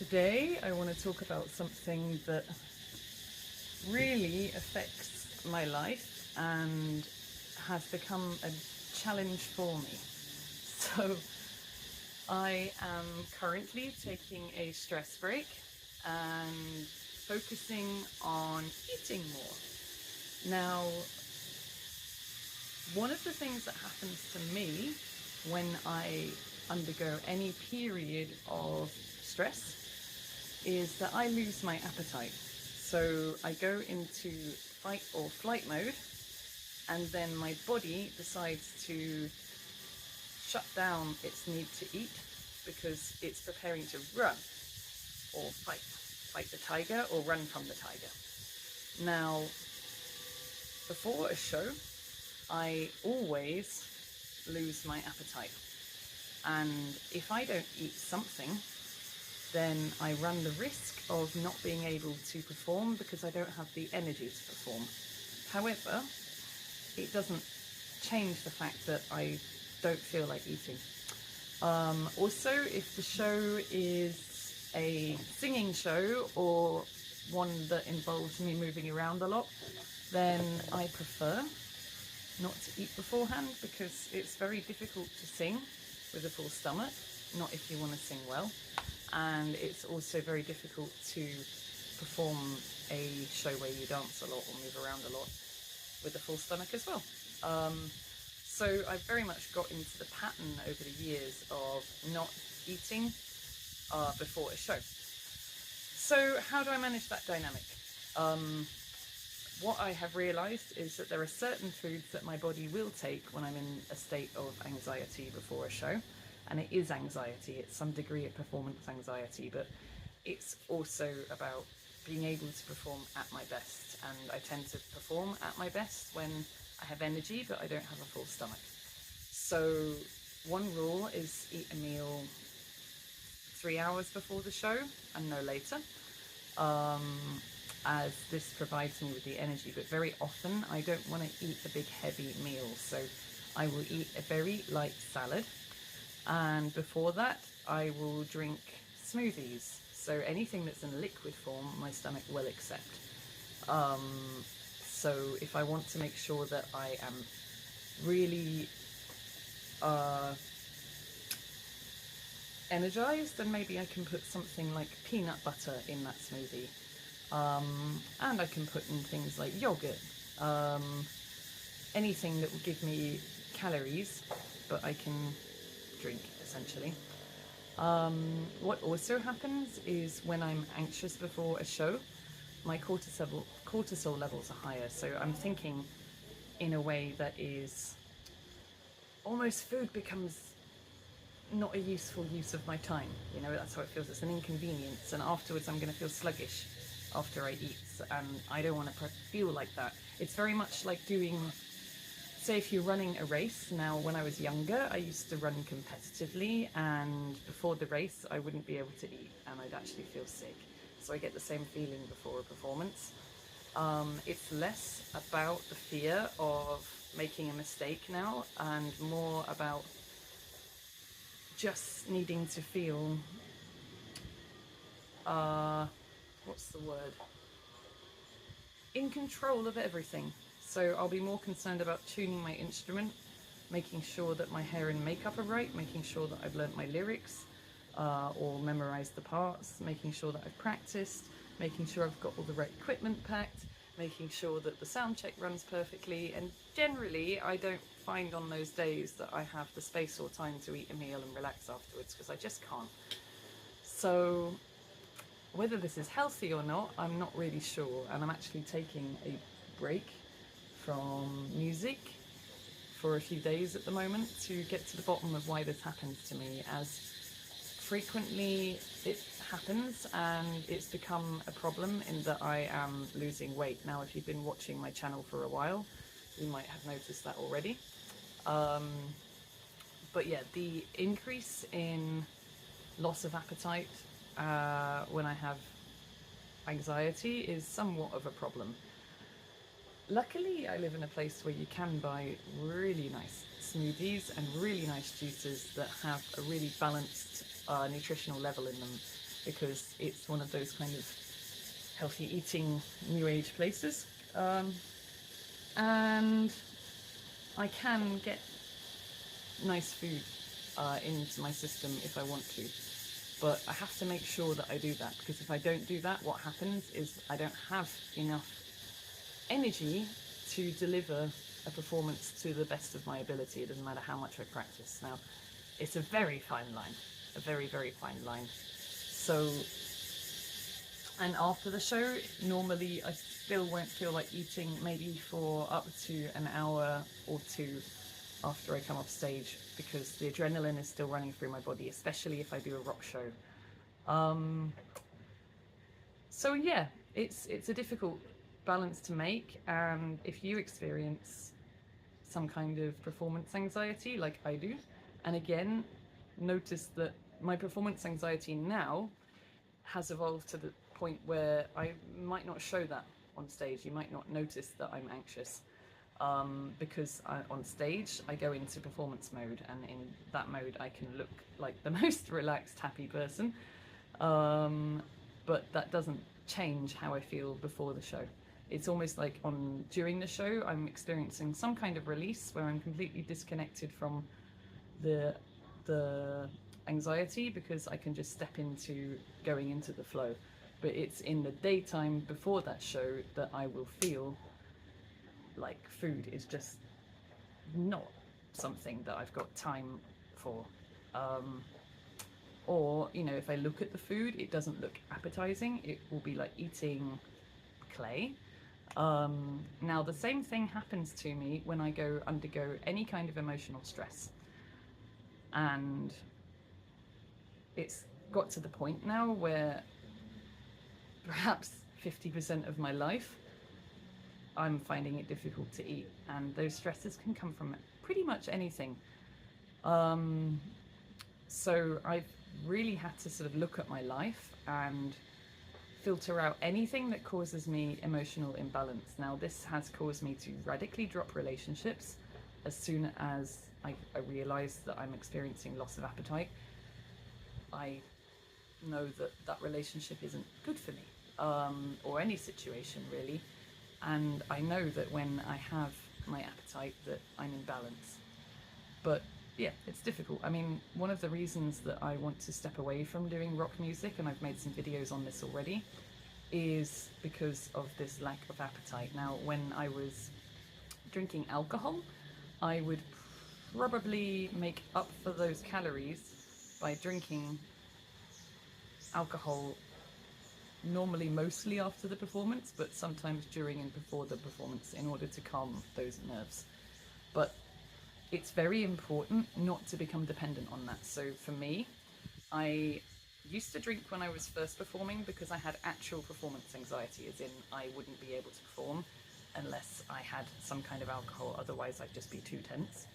Today I want to talk about something that really affects my life and has become a challenge for me. So I am currently taking a stress break and focusing on eating more. Now, one of the things that happens to me when I undergo any period of stress is that I lose my appetite. So I go into fight or flight mode, and then my body decides to shut down its need to eat because it's preparing to run or fight the tiger or run from the tiger. Now, before a show, I always lose my appetite. And if I don't eat something, then I run the risk of not being able to perform because I don't have the energy to perform. However, it doesn't change the fact that I don't feel like eating. Also, if the show is a singing show or one that involves me moving around a lot, then I prefer not to eat beforehand because it's very difficult to sing with a full stomach, not if you want to sing well. And it's also very difficult to perform a show where you dance a lot or move around a lot with a full stomach as well. So I've very much got into the pattern over the years of not eating before a show. So how do I manage that dynamic? What I have realised is that there are certain foods that my body will take when I'm in a state of anxiety before a show. And it is anxiety, it's some degree of performance anxiety, but it's also about being able to perform at my best. And I tend to perform at my best when I have energy, but I don't have a full stomach. So one rule is eat a meal 3 hours before the show and no later, as this provides me with the energy. But very often I don't want to eat a big heavy meal, so I will eat a very light salad. And before that, I will drink smoothies. So anything that's in liquid form, my stomach will accept. So if I want to make sure that I am really energized, then maybe I can put something like peanut butter in that smoothie. And I can put in things like yogurt, anything that will give me calories, but I can drink essentially. What also happens is when I'm anxious before a show, my cortisol levels are higher. So I'm thinking in a way that is almost food becomes not a useful use of my time. You know, that's how it feels. It's an inconvenience, and afterwards I'm going to feel sluggish after I eat, and I don't want to feel like that. It's very much like doing, say if you're running a race. Now, when I was younger, I used to run competitively, and before the race, I wouldn't be able to eat, and I'd actually feel sick. So I get the same feeling before a performance. It's less about the fear of making a mistake now, and more about just needing to feel, what's the word? In control of everything. So I'll be more concerned about tuning my instrument, making sure that my hair and makeup are right, making sure that I've learnt my lyrics or memorized the parts, making sure that I've practiced, making sure I've got all the right equipment packed, making sure that the sound check runs perfectly. And generally, I don't find on those days that I have the space or time to eat a meal and relax afterwards, because I just can't. So whether this is healthy or not, I'm not really sure, and I'm actually taking a break from music for a few days at the moment to get to the bottom of why this happens to me, as frequently it happens and it's become a problem in that I am losing weight. Now, if you've been watching my channel for a while, you might have noticed that already. But yeah, the increase in loss of appetite when I have anxiety is somewhat of a problem. Luckily, I live in a place where you can buy really nice smoothies and really nice juices that have a really balanced nutritional level in them. because it's one of those kind of healthy eating new age places. And I can get nice food into my system if I want to, but I have to make sure that I do that, because if I don't do that, what happens is I don't have enough energy to deliver a performance to the best of my ability. It doesn't matter how much I practice. Now, it's a very fine line, a very, very fine line. So, and after the show, normally I still won't feel like eating, maybe for up to an hour or two after I come off stage, because the adrenaline is still running through my body, especially if I do a rock show. So yeah, it's a difficult balance to make, and if you experience some kind of performance anxiety like I do, and again, notice that my performance anxiety now has evolved to the point where I might not show that on stage. You might not notice that I'm anxious, because on stage I go into performance mode, and in that mode I can look like the most relaxed, happy person, but that doesn't change how I feel before the show. It's almost like during the show I'm experiencing some kind of release where I'm completely disconnected from the anxiety, because I can just step into going into the flow. But it's in the daytime before that show that I will feel like food is just not something that I've got time for. Or, you know, if I look at the food, it doesn't look appetizing. It will be like eating clay. Now, the same thing happens to me when I undergo any kind of emotional stress. And it's got to the point now where perhaps 50% of my life I'm finding it difficult to eat, and those stresses can come from pretty much anything. So I've really had to sort of look at my life and filter out anything that causes me emotional imbalance. Now, this has caused me to radically drop relationships as soon as I realised that I'm experiencing loss of appetite. I know that that relationship isn't good for me, or any situation really. And I know that when I have my appetite that I'm in balance. But yeah, it's difficult. I mean, one of the reasons that I want to step away from doing rock music, and I've made some videos on this already, is because of this lack of appetite. Now, when I was drinking alcohol, I would probably make up for those calories by drinking alcohol, normally mostly after the performance, but sometimes during and before the performance, in order to calm those nerves. But it's very important not to become dependent on that. So for me, I used to drink when I was first performing because I had actual performance anxiety, as in I wouldn't be able to perform unless I had some kind of alcohol, otherwise I'd just be too tense.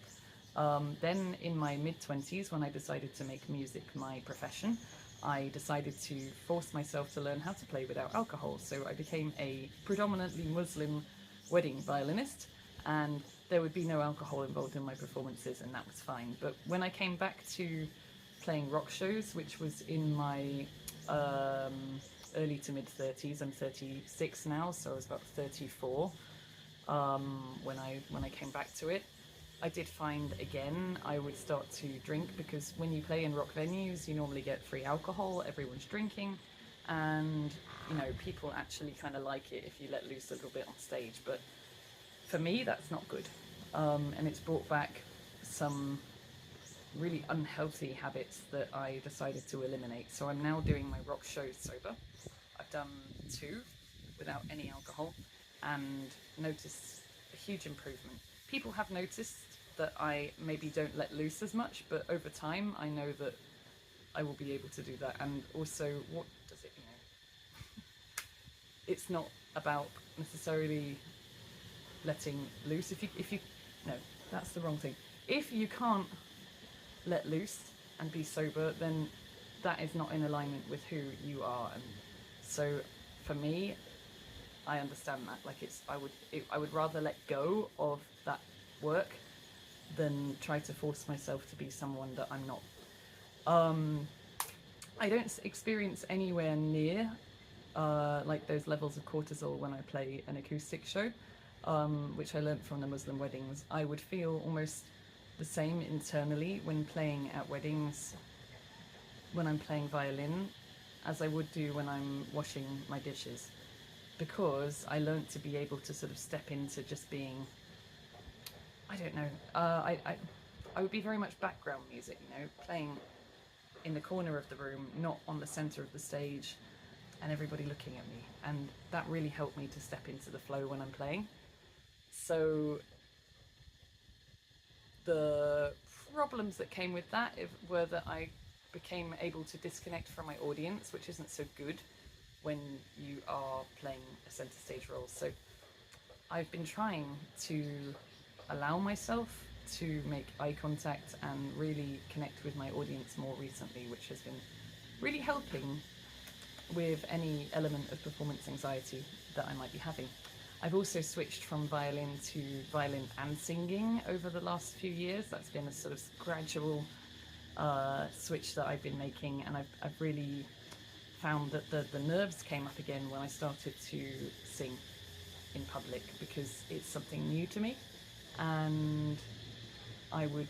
Then in my mid-20s, when I decided to make music my profession, I decided to force myself to learn how to play without alcohol. So I became a predominantly Muslim wedding violinist, and there would be no alcohol involved in my performances, and that was fine. But when I came back to playing rock shows, which was in my early to mid-30s, I'm 36 now, so I was about 34 when I came back to it. I did find, again, I would start to drink, because when you play in rock venues, you normally get free alcohol, everyone's drinking, and, you know, people actually kind of like it if you let loose a little bit on stage. But for me, that's not good. And it's brought back some really unhealthy habits that I decided to eliminate. So I'm now doing my rock shows sober. I've done 2 without any alcohol and noticed a huge improvement. People have noticed that I maybe don't let loose as much, but over time I know that I will be able to do that. And also, what does it, you know, it's not about necessarily letting loose. No, that's the wrong thing. If you can't let loose and be sober, then that is not in alignment with who you are. And so for me, I understand that. Like, I would rather let go of that work than try to force myself to be someone that I'm not. I don't experience anywhere near like those levels of cortisol when I play an acoustic show, which I learnt from the Muslim weddings. I would feel almost the same internally when playing at weddings, when I'm playing violin, as I would do when I'm washing my dishes, because I learnt to be able to sort of step into just being, I don't know, I would be very much background music, you know, playing in the corner of the room, not on the center of the stage, and everybody looking at me. And that really helped me to step into the flow when I'm playing. So the problems that came with that were that I became able to disconnect from my audience, which isn't so good when you are playing a center stage role. So I've been trying to allow myself to make eye contact and really connect with my audience more recently, which has been really helping with any element of performance anxiety that I might be having. I've also switched from violin to violin and singing over the last few years. That's been a sort of gradual switch that I've been making, and I've really found that the nerves came up again when I started to sing in public, because it's something new to me, and I would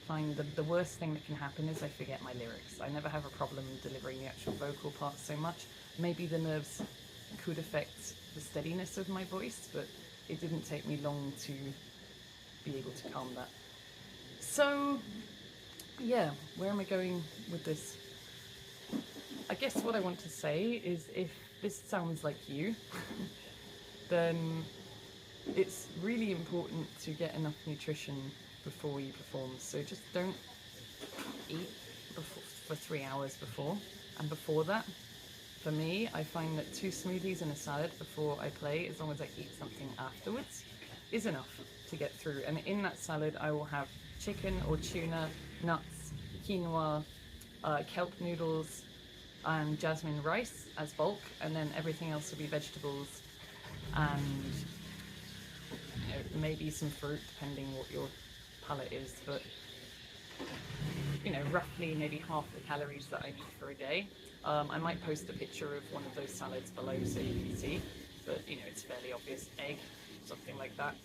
find that the worst thing that can happen is I forget my lyrics. I never have a problem delivering the actual vocal parts so much. Maybe the nerves could affect the steadiness of my voice, but it didn't take me long to be able to calm that. So, yeah, where am I going with this? I guess what I want to say is, if this sounds like you, then it's really important to get enough nutrition before you perform. So just don't eat for 3 hours before. And before that, for me, I find that 2 smoothies and a salad before I play, as long as I eat something afterwards, is enough to get through. And in that salad, I will have chicken or tuna, nuts, quinoa, kelp noodles, and jasmine rice as bulk, and then everything else will be vegetables and, you know, maybe some fruit, depending what your palate is, but, you know, roughly maybe half the calories that I need for a day. I might post a picture of one of those salads below so you can see, but, you know, it's fairly obvious. Egg, something like that.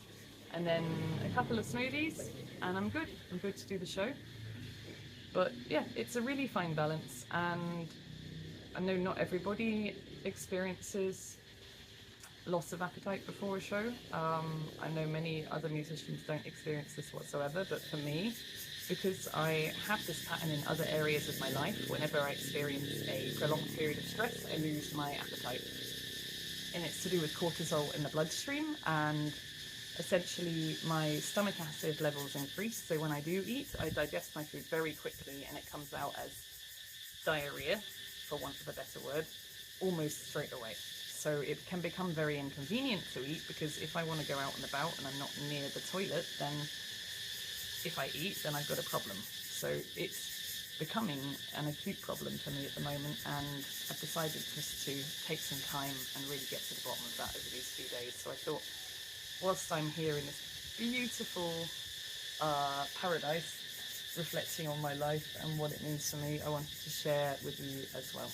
And then a couple of smoothies, and I'm good. I'm good to do the show. But yeah, it's a really fine balance, and I know not everybody experiences loss of appetite before a show. I know many other musicians don't experience this whatsoever, but for me, because I have this pattern in other areas of my life, whenever I experience a prolonged period of stress, I lose my appetite. And it's to do with cortisol in the bloodstream, and essentially my stomach acid levels increase. So when I do eat, I digest my food very quickly, and it comes out as diarrhea, for want of a better word, almost straight away. So it can become very inconvenient to eat, because if I want to go out and about and I'm not near the toilet, then if I eat, then I've got a problem. So it's becoming an acute problem for me at the moment, and I've decided just to take some time and really get to the bottom of that over these few days. So I thought, whilst I'm here in this beautiful paradise, reflecting on my life and what it means to me, I wanted to share with you as well.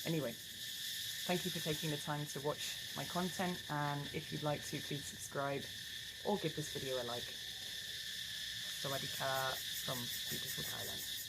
Anyway, thank you for taking the time to watch my content, and if you'd like to, please subscribe or give this video a like. Sawadee ka from beautiful Thailand.